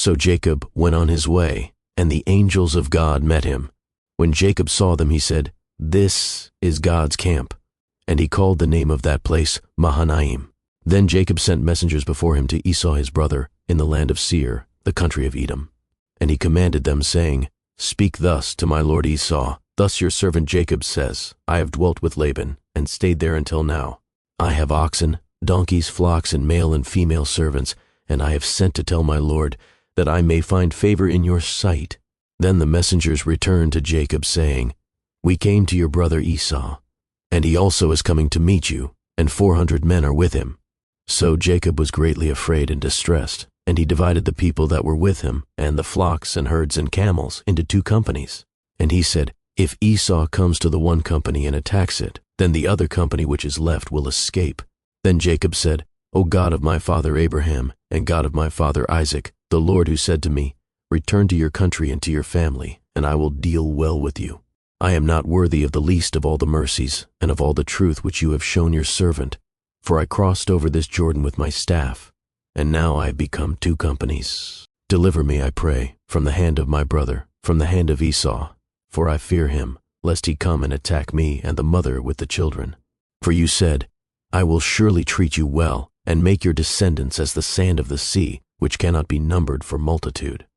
So Jacob went on his way, and the angels of God met him. When Jacob saw them, he said, "This is God's camp." And he called the name of that place Mahanaim. Then Jacob sent messengers before him to Esau his brother in the land of Seir, the country of Edom. And he commanded them, saying, "Speak thus to my lord Esau, Thus your servant Jacob says, I have dwelt with Laban, and stayed there until now. I have oxen, donkeys, flocks, and male and female servants, and I have sent to tell my lord, that I may find favor in your sight." Then the messengers returned to Jacob, saying, "We came to your brother Esau, and he also is coming to meet you, and 400 men are with him." So Jacob was greatly afraid and distressed, and he divided the people that were with him, and the flocks and herds and camels, into 2 companies. And he said, "If Esau comes to the one company and attacks it, then the other company which is left will escape." Then Jacob said, "O God of my father Abraham, and God of my father Isaac, the Lord who said to me, Return to your country and to your family, and I will deal well with you. I am not worthy of the least of all the mercies, and of all the truth which you have shown your servant. For I crossed over this Jordan with my staff, and now I have become 2 companies. Deliver me, I pray, from the hand of my brother, from the hand of Esau, for I fear him, lest he come and attack me and the mother with the children. For you said, I will surely treat you well, and make your descendants as the sand of the sea, which cannot be numbered for multitude."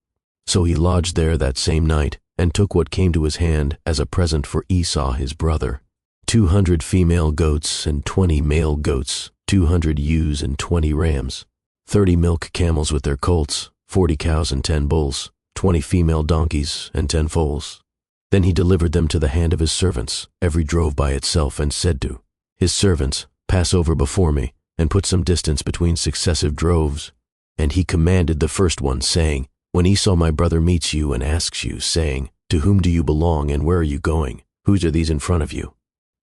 So he lodged there that same night, and took what came to his hand as a present for Esau his brother, 200 female goats and 20 male goats, 200 ewes and 20 rams, 30 milk camels with their colts, 40 cows and 10 bulls, 20 female donkeys and 10 foals. Then he delivered them to the hand of his servants, every drove by itself, and said to his servants, "Pass over before me, and put some distance between successive droves." And he commanded the first one, saying, "When Esau my brother meets you and asks you, saying, To whom do you belong, and where are you going? Whose are these in front of you?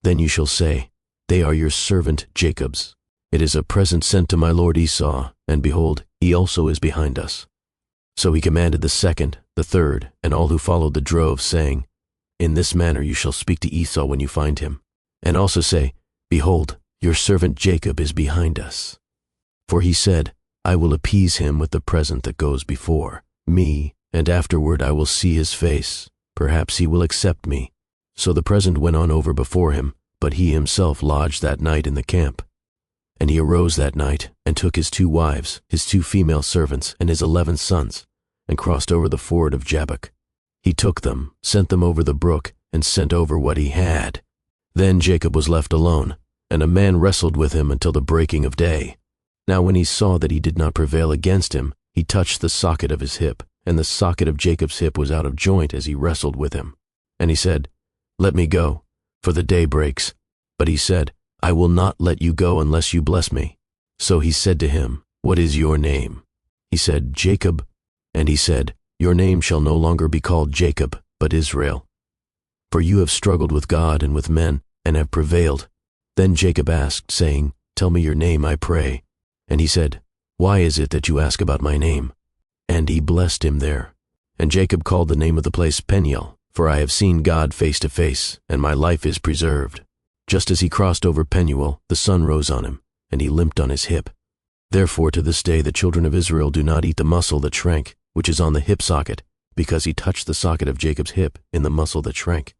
Then you shall say, They are your servant Jacob's. It is a present sent to my lord Esau, and behold, he also is behind us." So he commanded the second, the third, and all who followed the drove, saying, "In this manner you shall speak to Esau when you find him, and also say, Behold, your servant Jacob is behind us. For he said, I will appease him with the present that goes before me, and afterward I will see his face. Perhaps he will accept me." So the present went on over before him, but he himself lodged that night in the camp. And he arose that night, and took his 2 wives, his 2 female servants, and his 11 sons, and crossed over the ford of Jabbok. He took them, sent them over the brook, and sent over what he had. Then Jacob was left alone, and a man wrestled with him until the breaking of day. Now when he saw that he did not prevail against him, he touched the socket of his hip, and the socket of Jacob's hip was out of joint as he wrestled with him. And he said, "Let me go, for the day breaks." But he said, "I will not let you go unless you bless me." So he said to him, "What is your name?" He said, "Jacob." And he said, "Your name shall no longer be called Jacob, but Israel. For you have struggled with God and with men, and have prevailed." Then Jacob asked, saying, "Tell me your name, I pray." And he said, "Why is it that you ask about my name?" And he blessed him there. And Jacob called the name of the place Peniel, for I have seen God face to face, and my life is preserved. Just as he crossed over Peniel, the sun rose on him, and he limped on his hip. Therefore to this day the children of Israel do not eat the muscle that shrank, which is on the hip socket, because he touched the socket of Jacob's hip in the muscle that shrank.